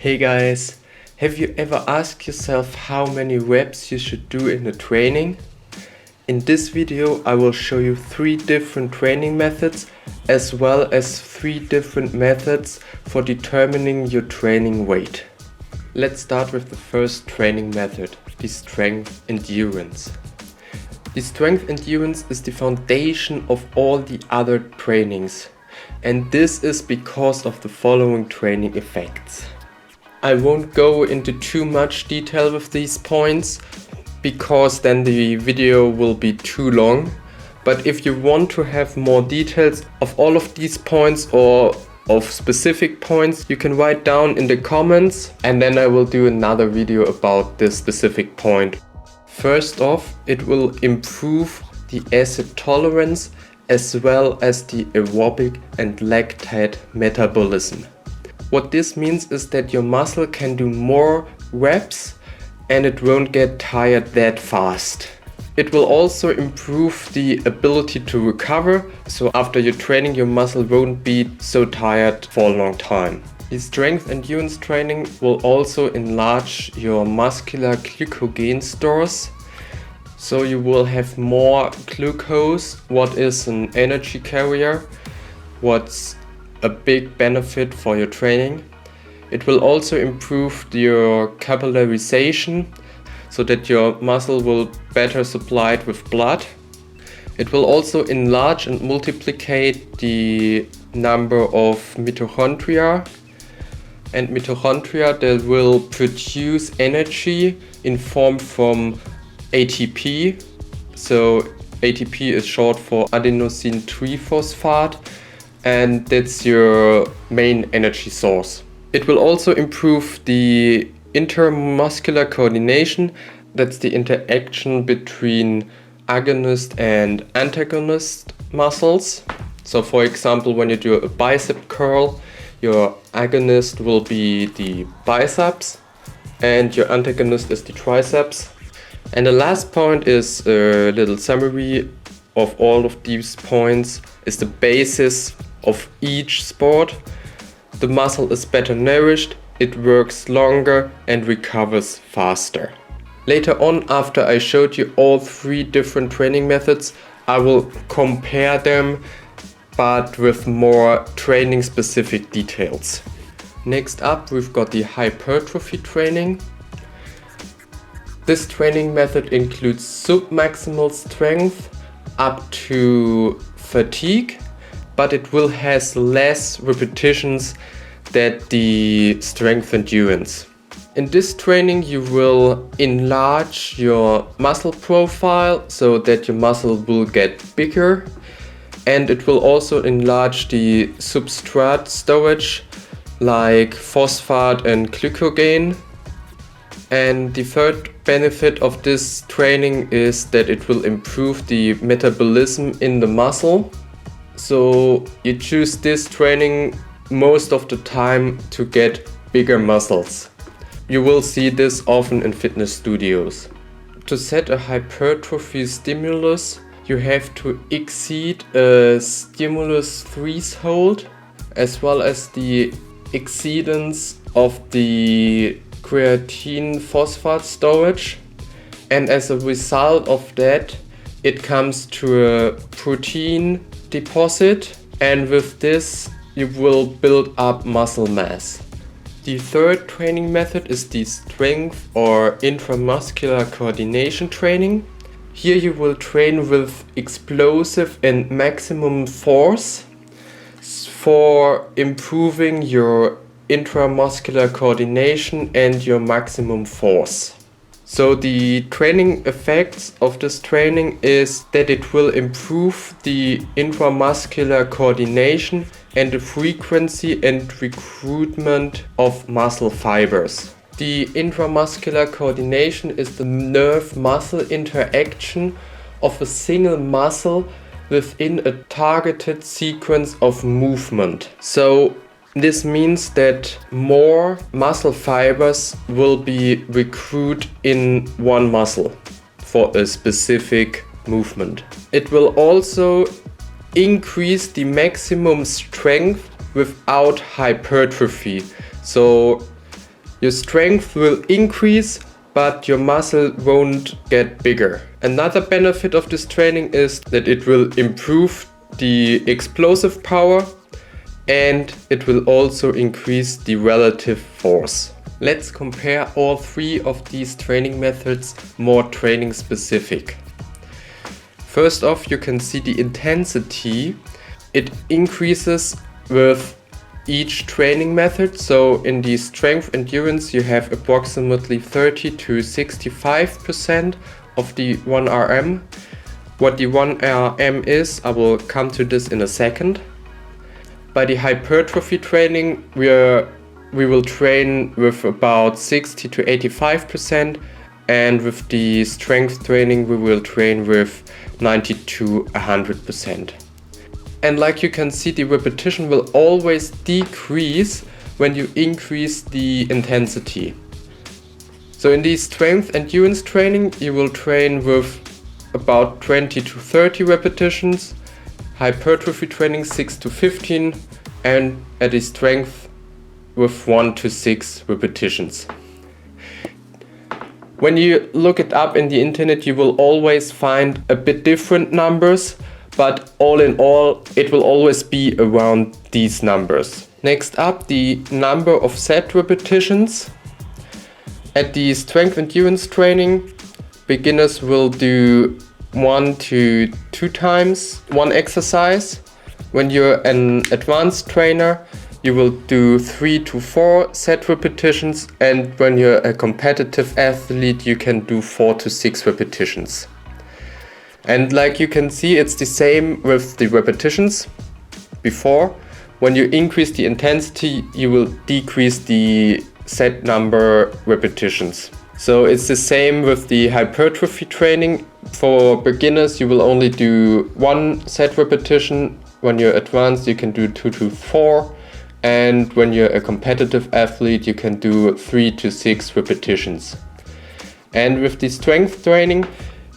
Hey guys, have you ever asked yourself how many reps you should do in a training? In this video I will show you 3 different training methods as well as 3 different methods for determining your training weight. Let's start with the first training method, the strength endurance. The strength endurance is the foundation of all the other trainings, and this is because of the following training effects. I won't go into too much detail with these points because then the video will be too long. But if you want to have more details of all of these points or of specific points, you can write down in the comments and then I will do another video about this specific point. First off, it will improve the acid tolerance as well as the aerobic and lactate metabolism. What this means is that your muscle can do more reps and it won't get tired that fast. It will also improve the ability to recover, so after your training your muscle won't be so tired for a long time. The strength endurance training will also enlarge your muscular glycogen stores, so you will have more glucose, what is an energy carrier, what's a big benefit for your training. It will also improve your capillarization so that your muscle will better supplied with blood. It will also enlarge and multiplicate the number of mitochondria, and mitochondria that will produce energy in form from ATP. So ATP is short for adenosine triphosphate, and that's your main energy source. It will also improve the intramuscular coordination. That's the interaction between agonist and antagonist muscles. So for example, when you do a bicep curl, your agonist will be the biceps and your antagonist is the triceps. And the last point is a little summary of all of these points, is the basis of each sport. The muscle is better nourished, it works longer and recovers faster. Later on, after I showed you all 3 different training methods, I will compare them but with more training specific details. Next up we've got the hypertrophy training. This training method includes submaximal strength up to fatigue, but it will has less repetitions than the strength endurance. In this training you will enlarge your muscle profile so that your muscle will get bigger, and it will also enlarge the substrate storage like phosphate and glycogen. And the third benefit of this training is that it will improve the metabolism in the muscle. So you choose this training most of the time to get bigger muscles. You will see this often in fitness studios. To set a hypertrophy stimulus, you have to exceed a stimulus threshold as well as the exceedance of the creatine phosphate storage, and as a result of that it comes to a protein deposit, and with this you will build up muscle mass. The third training method is the strength or intramuscular coordination training. Here you will train with explosive and maximum force for improving your intramuscular coordination and your maximum force. So the training effects of this training is that it will improve the intramuscular coordination and the frequency and recruitment of muscle fibers. The intramuscular coordination is the nerve-muscle interaction of a single muscle within a targeted sequence of movement. So this means that more muscle fibers will be recruited in one muscle for a specific movement. It will also increase the maximum strength without hypertrophy. So Your strength will increase, but your muscle won't get bigger. Another benefit of this training is that it will improve the explosive power and it will also increase the relative force. Let's compare all three of these training methods more training specific. First off, you can see the intensity. It increases with each training method. So in the strength endurance, you have approximately 30 to 65% of the 1 RM. What the 1 RM is, I will come to this in a second. By the hypertrophy training, we will train with about 60 to 85%, and with the strength training, we will train with 90 to 100%. And like you can see, the repetition will always decrease when you increase the intensity. So in the strength endurance training, you will train with about 20 to 30 repetitions, hypertrophy training 6 to 15, and at the strength with 1 to 6 repetitions. When you look it up in the internet, you will always find a bit different numbers, but all in all, it will always be around these numbers. Next up, the number of set repetitions. At the strength endurance training, beginners will do 1 to 2 times one exercise. When you're an advanced trainer, you will do 3 to 4 set repetitions, and when you're a competitive athlete, you can do 4 to 6 repetitions. And like you can see, it's the same with the repetitions before. When you increase the intensity, you will decrease the set number repetitions. So it's the same with the hypertrophy training. For beginners, you will only do 1 set repetition. When you're advanced, you can do 2 to 4. And when you're a competitive athlete, you can do 3 to 6 repetitions. And with the strength training,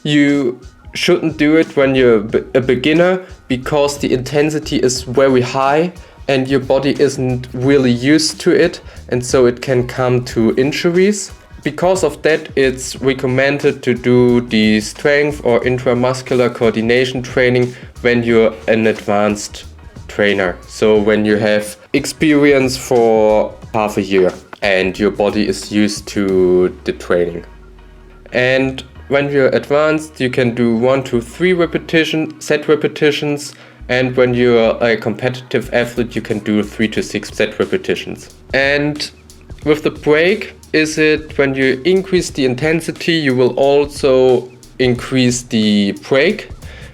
you shouldn't do it when you're a beginner, because the intensity is very high and your body isn't really used to it, and so it can come to injuries. Because of that, it's recommended to do the strength or intramuscular coordination training when you're an advanced trainer. So when you have experience for half a year and your body is used to the training. And when you're advanced, you can do 1 to 3 set repetitions, and when you're a competitive athlete, you can do 3 to 6 set repetitions. And with the break, is it when you increase the intensity, you will also increase the break,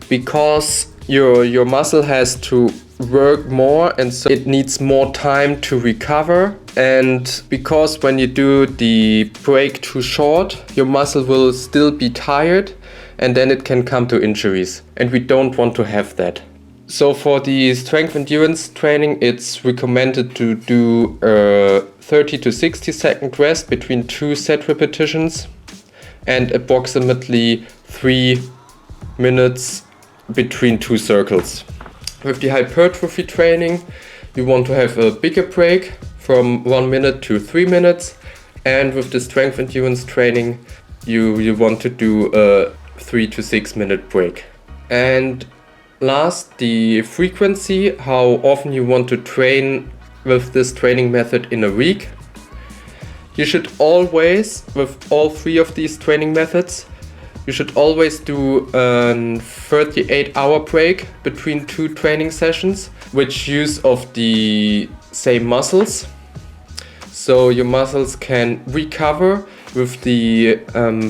because your muscle has to work more, and so it needs more time to recover. And because when you do the break too short, your muscle will still be tired, and then it can come to injuries, and we don't want to have that. So for the strength endurance training, it's recommended to do a 30 to 60 second rest between 2 set repetitions and approximately 3 minutes between 2 circles. With the hypertrophy training, you want to have a bigger break from 1 minute to 3 minutes, and with the strength endurance training, you want to do a 3 to 6 minute break. And last, the frequency, how often you want to train with this training method in a week. You should always, with all 3 of these training methods, you should always do a 38-hour break between 2 training sessions, which use of the same muscles. So your muscles can recover with the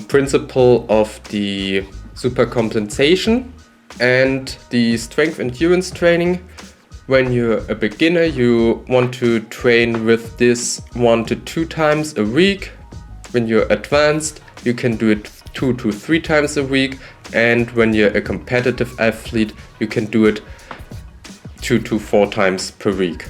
principle of the supercompensation. And the strength endurance training, when you're a beginner, you want to train with this 1 to 2 times a week. When you're advanced, you can do it 2 to 3 times a week, and when you're a competitive athlete, you can do it 2 to 4 times per week.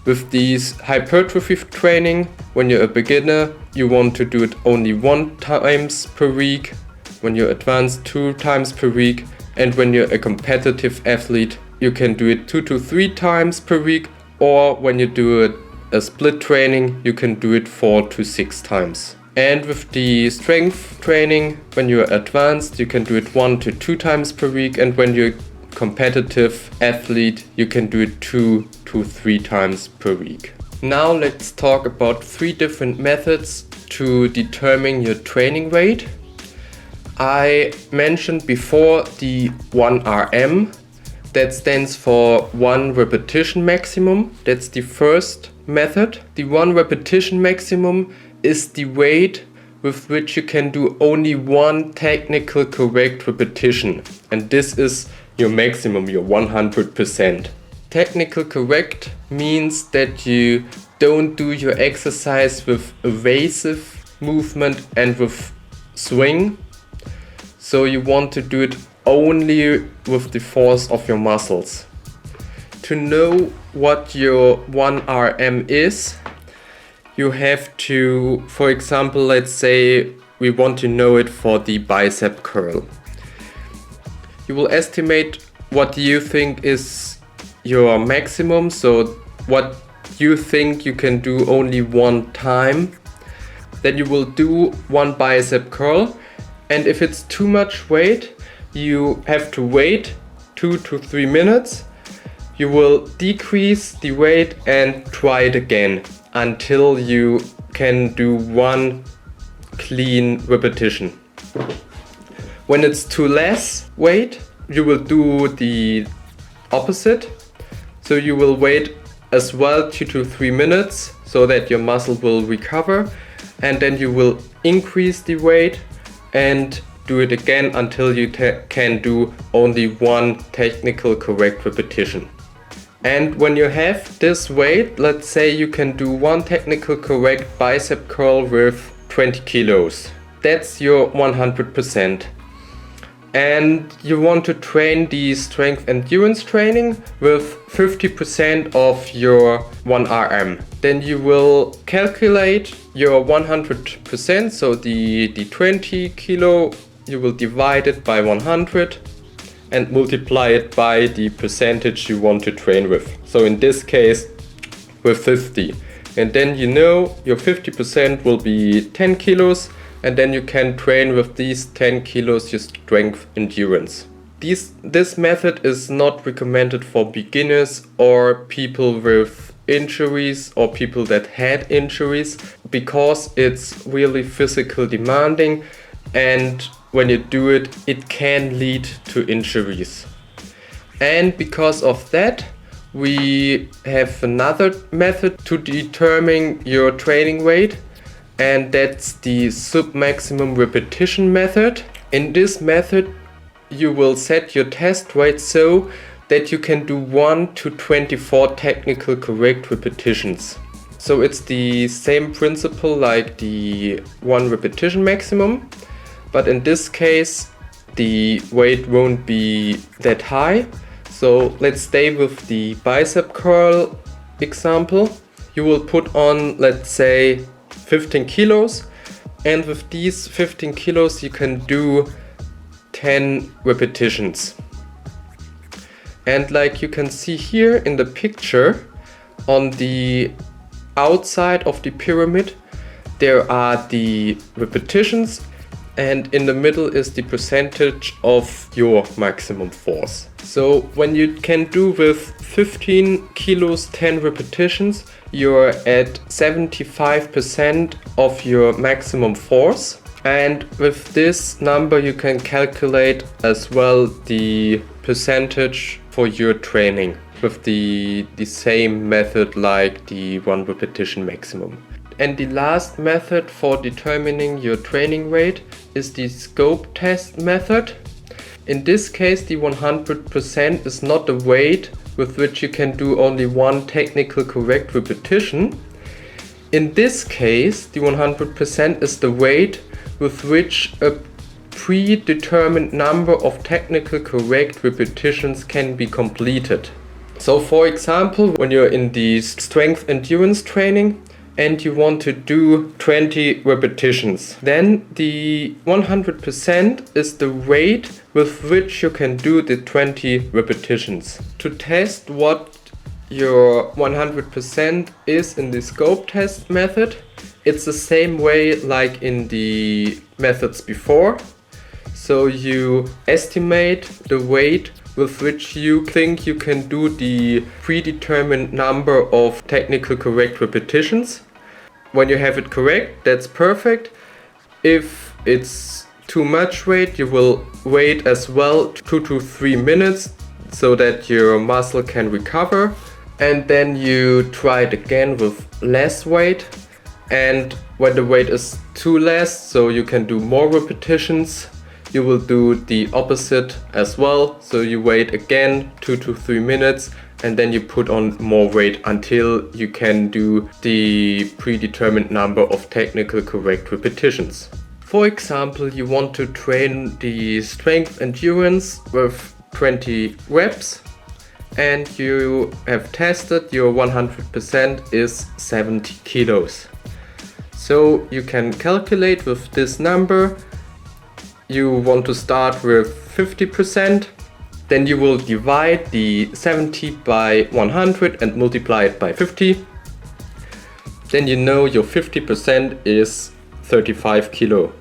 With these hypertrophy training, when you're a beginner, you want to do it only 1 times per week. When you're advanced, 2 times per week, and when you're a competitive athlete, you can do it 2 to 3 times per week, or when you do it a split training, you can do it 4 to 6 times. And with the strength training, when you're advanced, you can do it 1 to 2 times per week. And when you're competitive athlete, you can do it 2 to 3 times per week. Now let's talk about 3 different methods to determine your training weight. I mentioned before the 1RM. That stands for 1 repetition maximum. That's the first method. The 1 repetition maximum is the weight with which you can do only 1 technical correct repetition. And this is your maximum, your 100%. Technical correct means that you don't do your exercise with evasive movement and with swing. So you want to do it only with the force of your muscles. To know what your 1RM is, you have to, for example, let's say we want to know it for the bicep curl. You will estimate what you think is your maximum, so what you think you can do only 1 time. Then you will do 1 bicep curl, and if it's too much weight, you have to wait 2 to 3 minutes. You will decrease the weight and try it again until you can do 1 clean repetition. When it's too less weight, you will do the opposite. So you will wait as well 2 to 3 minutes so that your muscle will recover, and then you will increase the weight and do it again until you can do only 1 technical correct repetition. And when you have this weight, let's say you can do 1 technical correct bicep curl with 20 kilos. That's your 100%. And you want to train the strength endurance training with 50% of your 1RM. Then you will calculate your 100%, so the 20 kilo, you will divide it by 100 and multiply it by the percentage you want to train with. So in this case, with 50. And then you know your 50% will be 10 kilos, and then you can train with these 10 kilos your strength endurance. This method is not recommended for beginners or people with injuries or people that had injuries, because it's really physical demanding, and when you do it, it can lead to injuries. And because of that, we have another method to determine your training weight, and that's the sub-maximum repetition method. In this method, you will set your test weight so that you can do 1 to 24 technical correct repetitions. So it's the same principle like the 1 repetition maximum, but in this case the weight won't be that high. So let's stay with the bicep curl example. You will put on, let's say, 15 kilos, and with these 15 kilos you can do 10 repetitions. And like you can see here in the picture, on the outside of the pyramid there are the repetitions, and in the middle is the percentage of your maximum force. So when you can do with 15 kilos 10 repetitions, you're at 75% of your maximum force. And with this number you can calculate as well the percentage for your training with the same method like the 1 repetition maximum. And the last method for determining your training weight is the scope test method. In this case, the 100% is not the weight with which you can do only 1 technical correct repetition. In this case, the 100% is the weight with which a predetermined number of technical correct repetitions can be completed. So for example, when you're in the strength endurance training and you want to do 20 repetitions, then the 100% is the weight with which you can do the 20 repetitions. To test what your 100% is in the scope test method. It's the same way like in the methods before. So you estimate the weight with which you think you can do the predetermined number of technical correct repetitions. When you have it correct, that's perfect. If it's too much weight, you will wait as well 2 to 3 minutes so that your muscle can recover. And then you try it again with less weight. And when the weight is too less, so you can do more repetitions, you will do the opposite as well. So you wait again 2 to 3 minutes and then you put on more weight until you can do the predetermined number of technical correct repetitions. For example, you want to train the strength endurance with 20 reps and you have tested your 100% is 70 kilos. So you can calculate with this number. You want to start with 50%, then you will divide the 70 by 100 and multiply it by 50. Then you know your 50% is 35 kilo.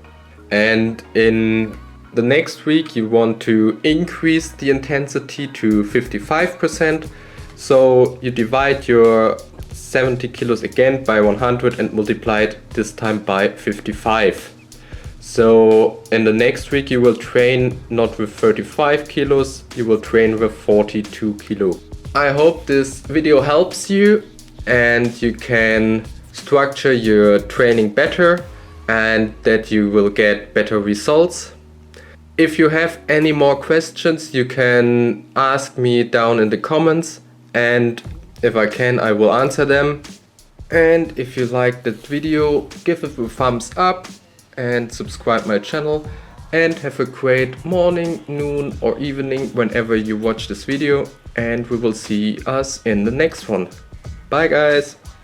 And in the next week you want to increase the intensity to 55%. So you divide your 70 kilos again by 100 and multiply it this time by 55. So in the next week you will train not with 35 kilos, you will train with 42 kilo. I hope this video helps you and you can structure your training better and that you will get better results. If you have any more questions, you can ask me down in the comments and if I can, I will answer them. And if you liked that video, give it a thumbs up and subscribe my channel and have a great morning, noon or evening whenever you watch this video, and we will see us in the next one. Bye guys!